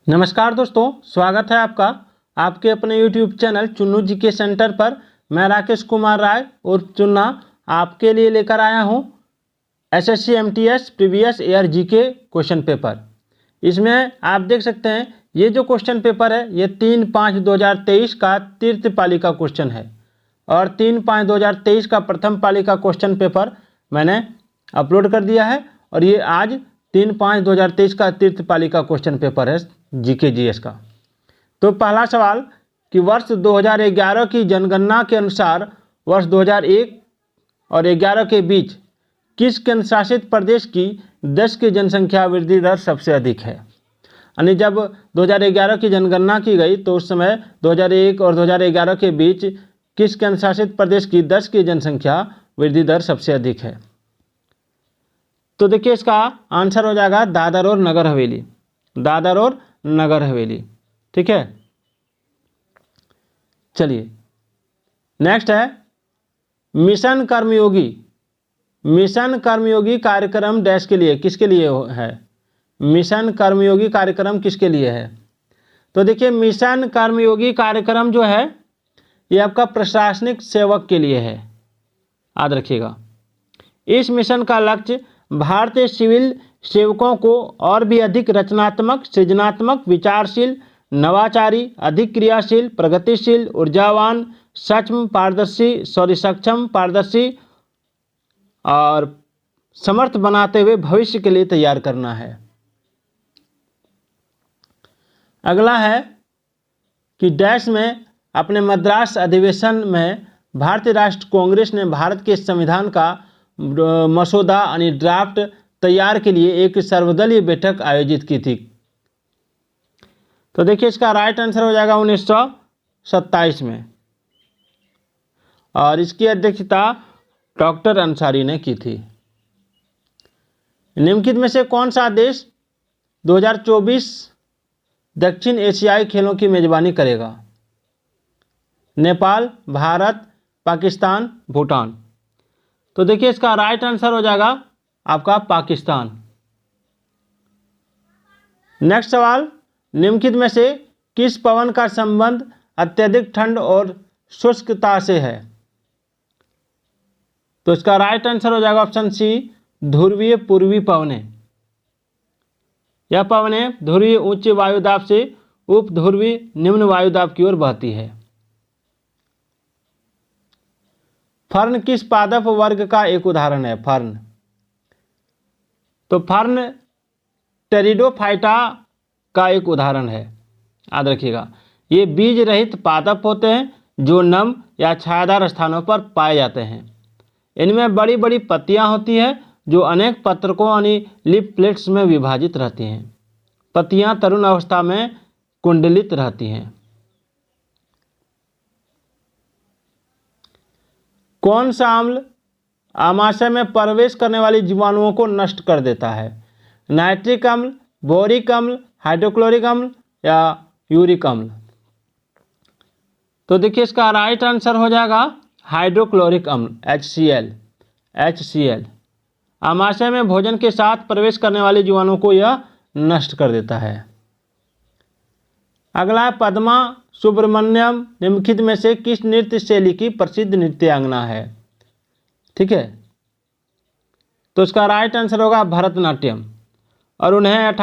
नमस्कार दोस्तों, स्वागत है आपका आपके अपने YouTube channel Chunnu GK centre पर। मैं राकेश कुमार राय और चुन्ना आपके लिए लेकर आया हूं SSC MTS previous year GK question paper. इसमें आप देख सकते हैं ये जो क्वेश्चन पेपर है ये 3/5/2023 का तृतीय पाली का क्वेश्चन है और 3/5/2023 का प्रथम पाली का क्वेश्चन पेपर मैंने अपलोड कर दिया है और ये आज 3/5/2023 का तृतीय पाली का क्वेश्चन पेपर है जीके जीएस का। तो पहला सवाल कि वर्ष 2011 की जनगणना के अनुसार वर्ष 2001 और 11 के बीच किस केंद्र शासित प्रदेश की 10 की जनसंख्या वृद्धि दर सबसे अधिक है। यानी जब 2011 की जनगणना की गई तो उस समय 2001 और 2011 के बीच किस केंद्र शासित प्रदेश की 10 की जनसंख्या वृद्धि दर सबसे अधिक है। तो देखिए इसका आंसर हो जाएगा दादर और नगर हवेली, दादर और नगर हवेली। ठीक है, चलिए नेक्स्ट है मिशन कर्मयोगी। मिशन कर्मयोगी कार्यक्रम डैश के लिए किसके लिए है। मिशन कर्मयोगी कार्यक्रम किसके लिए है। तो देखिए मिशन कर्मयोगी कार्यक्रम जो है ये आपका प्रशासनिक सेवक के लिए है, याद रखिएगा। इस मिशन का लक्ष्य भारतीय सिविल सेवकों को और भी अधिक रचनात्मक, सृजनात्मक, विचारशील, नवाचारी, अधिक क्रियाशील, प्रगतिशील, ऊर्जावान, सक्षम, पारदर्शी और समर्थ बनाते हुए भविष्य के लिए तैयार करना है। अगला है कि डैश में अपने मद्रास अधिवेशन में भारतीय राष्ट्र कांग्रेस ने भारत के संविधान का मसौदा यानी ड्राफ्ट तैयार के लिए एक सर्वदलीय बैठक आयोजित की थी। तो देखिए इसका राइट आंसर हो जाएगा 1927 में और इसकी अध्यक्षता डॉक्टर अंसारी ने की थी। निम्नलिखित में से कौन सा देश 2024 दक्षिण एशियाई खेलों की मेजबानी करेगा। नेपाल, भारत, पाकिस्तान, भूटान। तो देखिए इसका राइट आंसर हो जाएगा आपका पाकिस्तान। नेक्स्ट सवाल, निम्नलिखित में से किस पवन का संबंध अत्यधिक ठंड और शुष्कता से है। तो इसका राइट आंसर हो जाएगा ऑप्शन सी, ध्रुवीय पूर्वी पवनें। यह पवनें ध्रुवीय उच्च वायुदाब से उप ध्रुवीय निम्न वायुदाब की ओर बहती है। फर्न किस पादप वर्ग का एक उदाहरण है। फर्न, तो फर्न टेरिडोफाइटा का एक उदाहरण है, याद रखिएगा। ये बीज रहित पादप होते हैं जो नम या छायादार स्थानों पर पाए जाते हैं। इनमें बड़ी बड़ी पत्तियां होती हैं जो अनेक पत्रकों यानी लिप प्लेट्स में विभाजित रहती हैं। पत्तियां तरुण अवस्था में कुंडलित रहती हैं। कौन सा अम्ल आमाशय में प्रवेश करने वाली जीवाणुओं को नष्ट कर देता है। नाइट्रिक अम्ल, बोरिक अम्ल, हाइड्रोक्लोरिक अम्ल या यूरिक अम्ल। तो देखिए इसका राइट आंसर हो जाएगा हाइड्रोक्लोरिक अम्ल, HCl। आमाशय में भोजन के साथ प्रवेश करने वाले जीवाणुओं को यह नष्ट कर देता है। अगला है पद्मा सुब्रमण्यम निम्नलिखित में से किस नृत्य शैली की प्रसिद्ध नृत्यांगना है। ठीक है, तो इसका राइट आंसर होगा भरतनाट्यम और उन्हें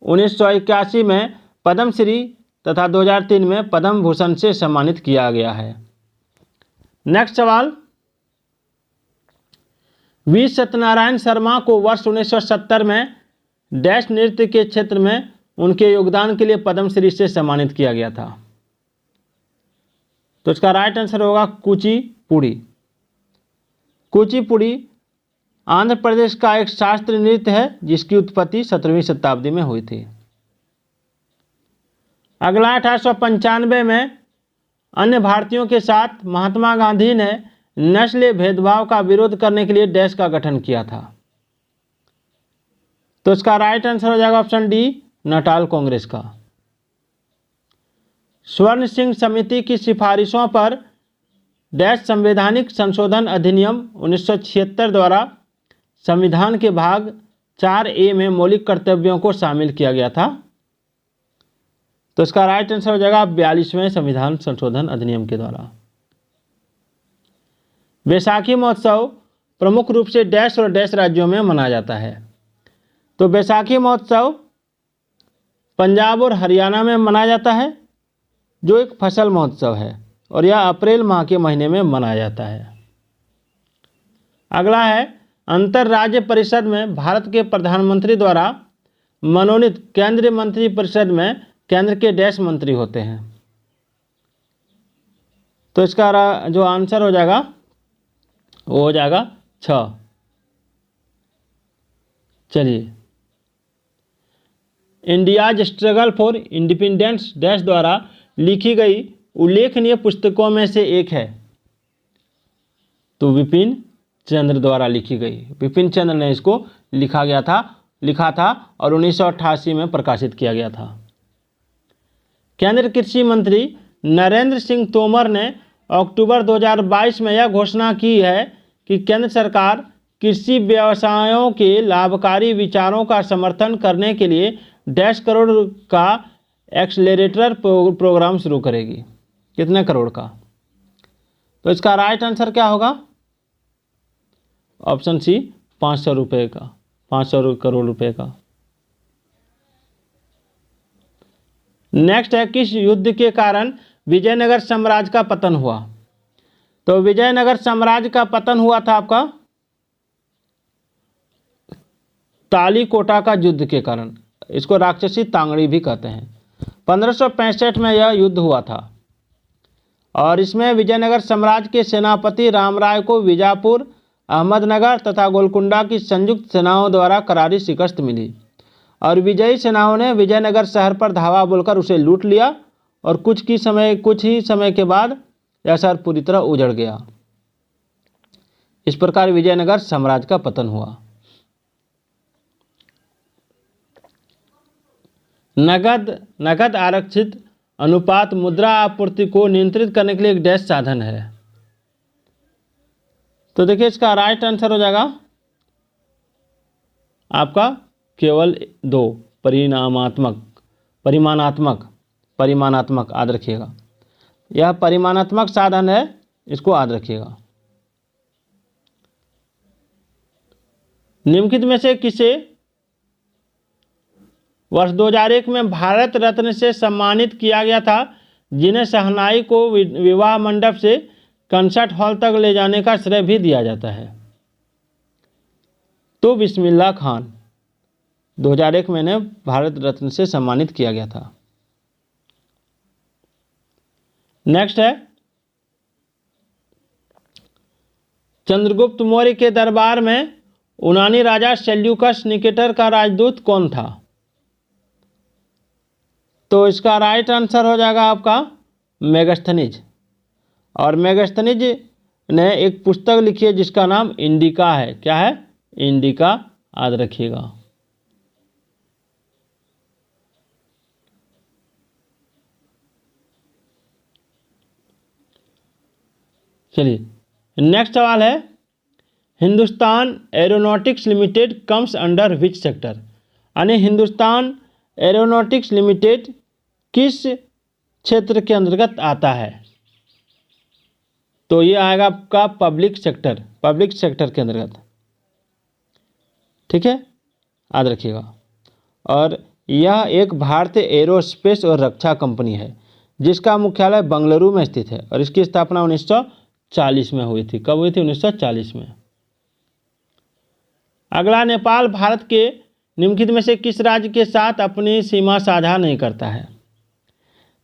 1981 में पद्मश्री तथा 2003 में पद्म भूषण से सम्मानित किया गया है। नेक्स्ट सवाल, वी सत्यनारायण शर्मा को वर्ष 1970 में डैश नृत्य के क्षेत्र में उनके योगदान के लिए पद्मश्री से सम्मानित किया गया था। तो इसका राइट आंसर होगा कुचिपुड़ी। कुचिपुड़ी आंध्र प्रदेश का एक शास्त्रीय नृत्य है जिसकी उत्पत्ति 17वीं शताब्दी में हुई थी। अगला 1895 में अन्य भारतीयों के साथ महात्मा गांधी ने नस्लीय भेदभाव का विरोध करने के लिए डैश का गठन किया था। तो इसका राइट आंसर हो जाएगा ऑप्शन डी, नटाल कांग्रेस का। स्वर्ण सिंह समिति की सिफारिशों पर डैश संवैधानिक संशोधन अधिनियम 1976 द्वारा संविधान के भाग 4A में मौलिक कर्तव्यों को शामिल किया गया था? तो इसका राइट आंसर हो जाएगा 42वें संविधान संशोधन अधिनियम के द्वारा। बैसाखी महोत्सव प्रमुख रूप से डैश और डैश राज्यों में मनाया जाता है? तो बैसाखी महोत्सव पंजाब और हरियाणा में मनाया जाता है, जो एक फसल महोत्सव है, और यह अप्रैल माह के महीने में मनाया जाता है। अगला है, अंतरराज्य परिषद में भारत के प्रधानमंत्री द्वारा मनोनीत केंद्रीय मंत्री परिषद में केंद्र के डैश मंत्री होते हैं? तो इसका जो आंसर हो जाएगा वो हो जाएगा 6। चलिए, India's struggle for independence dash द्वारा लिखी गई उल्लेखनीय पुस्तकों में से एक है? तो विपिन चंद्र द्वारा लिखी गई। विपिन चंद्र ने इसको लिखा था और 1988 में प्रकाशित किया गया था। केंद्रीय कृषि मंत्री नरेंद्र सिंह तोमर ने अक्टूबर 2022 में यह घोषणा की है कि केंद्र सरकार कृषि व्यवसायों के लाभकारी विचारों का समर्थन करने के लिए डैश करोड़ का एक्सेलरेटर प्रोग्राम शुरू करेगी। कितने करोड़ का? तो इसका राइट आंसर क्या होगा? ऑप्शन सी, 500 रुपये का, 500 करोड़ रुपए का। नेक्स्ट है, किस युद्ध के कारण विजयनगर साम्राज्य का पतन हुआ? तो विजयनगर साम्राज्य का पतन हुआ था आपका तालीकोटा का युद्ध के कारण। इसको राक्षसी तांगड़ी भी कहते हैं। 1565 में यह युद्ध हुआ था और इसमें विजयनगर साम्राज्य के सेनापति रामराय को बीजापुर, अहमदनगर तथा गोलकुंडा की संयुक्त सेनाओं द्वारा करारी शिकस्त मिली और विजयी सेनाओं ने विजयनगर शहर पर धावा बोलकर उसे लूट लिया और कुछ ही समय के बाद यह शहर पूरी तरह उजड़ गया। इस प्रकार विजयनगर साम्राज्य का पतन हुआ। नकद आरक्षित अनुपात मुद्रा आपूर्ति को नियंत्रित करने के लिए एक डैश साधन है? तो देखिए, इसका राइट आंसर हो जाएगा आपका केवल 2, परिमाणात्मक याद रखिएगा। यह परिमाणात्मक साधन है, इसको याद रखिएगा। निम्नलिखित में से किसे वर्ष 2001 में भारत रत्न से सम्मानित किया गया था, जिन्हें शहनाई को विवाह मंडप से कंसर्ट हॉल तक ले जाने का श्रेय भी दिया जाता है? तो बिस्मिल्लाह खान 2001 में इन्हें भारत रत्न से सम्मानित किया गया था। नेक्स्ट है, चंद्रगुप्त मौर्य के दरबार में यूनानी राजा सेल्यूकस निकेटर का राजदूत कौन था? तो इसका राइट आंसर हो जाएगा आपका मेगास्थनीज। और मेगास्थनीज ने एक पुस्तक लिखी है जिसका नाम इंडिका है। क्या है? इंडिका, याद रखिएगा। चलिए, नेक्स्ट सवाल है, Hindustan aeronautics limited comes under which sector? यानी हिंदुस्तान एरोनॉटिक्स लिमिटेड किस क्षेत्र के अंतर्गत आता है? तो ये आएगा आपका पब्लिक सेक्टर के अंतर्गत। ठीक है, याद रखिएगा। और यह एक भारतीय एरोस्पेस और रक्षा कंपनी है जिसका मुख्यालय बंगलुरु में स्थित है और इसकी स्थापना 1940 में हुई थी। कब हुई थी? 1940 में। अगला, नेपाल भारत के निम्नलिखित में से किस राज्य के साथ अपनी सीमा साझा नहीं करता है?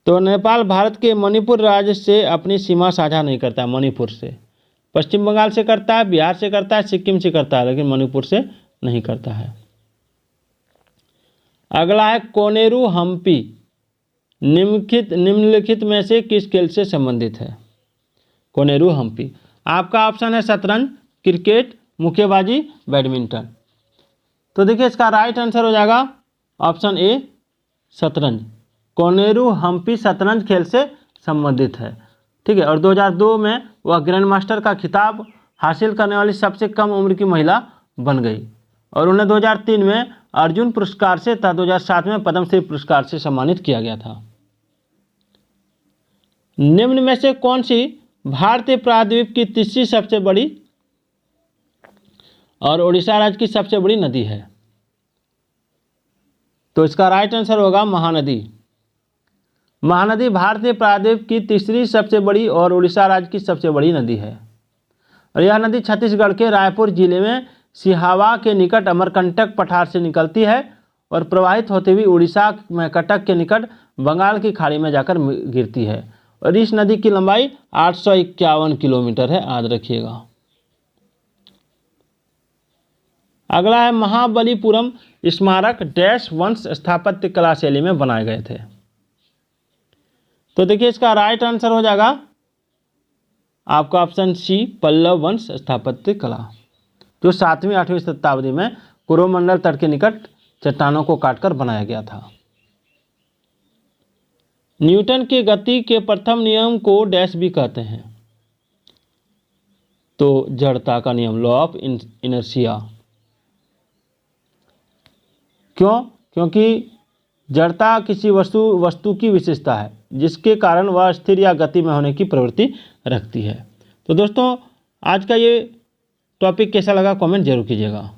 तो नेपाल भारत के मणिपुर राज्य से अपनी सीमा साझा नहीं करता है। मणिपुर से, पश्चिम बंगाल से करता है, बिहार से करता है, सिक्किम से करता है, लेकिन मणिपुर से नहीं करता है। अगला है, कोनेरू हम्पी निम्नलिखित में से किस खेल से संबंधित है? कोनेरू हम्पी आपका ऑप्शन है शतरंज, क्रिकेट, मुक्केबाजी, बैडमिंटन। तो देखिए, इसका राइट आंसर हो जाएगा ऑप्शन ए, शतरंज। कोनेरू हम्पी शतरंज खेल से संबंधित है। ठीक है, और 2002 में वह ग्रैंड मास्टर का खिताब हासिल करने वाली सबसे कम उम्र की महिला बन गई। और उन्हें 2003 में अर्जुन पुरस्कार से तथा 2007 में पद्मश्री पुरस्कार से सम्मानित किया गया था। निम्न में से कौन सी भारतीय प्रायद्वीप की तीसरी सबसे बड़ी और उड़ीसा राज्य की सबसे बड़ी नदी है? तो इसका राइट आंसर होगा महानदी। महानदी भारतीय प्रायद्वीप की तीसरी सबसे बड़ी और उड़ीसा राज्य की सबसे बड़ी नदी है और यह नदी छत्तीसगढ़ के रायपुर जिले में सिहावा के निकट अमरकंटक पठार से निकलती है और प्रवाहित होते हुए उड़ीसा में कटक के निकट बंगाल की खाड़ी में जाकर गिरती है और इस नदी की लंबाई 851 किलोमीटर है, याद रखिएगा। अगला है महाबलीपुरम स्मारक डैश वंश स्थापत्य कला शैली में बनाए गए थे? तो देखिए इसका राइट आंसर हो जाएगा आपका ऑप्शन सी, पल्लव वंश स्थापत्य कला, जो 7वीं 8वीं शताब्दी में कोरोमंडल तट के निकट चट्टानों को काटकर बनाया गया था। न्यूटन के गति के प्रथम नियम को डैश भी कहते हैं? तो जड़ता का नियम, लॉ ऑफ इनर्शिया। क्यों? क्योंकि जड़ता किसी वस्तु की विशेषता है जिसके कारण वह स्थिर या गति में होने की प्रवृत्ति रखती है। तो दोस्तों आज का ये टॉपिक कैसा लगा कमेंट जरूर कीजिएगा।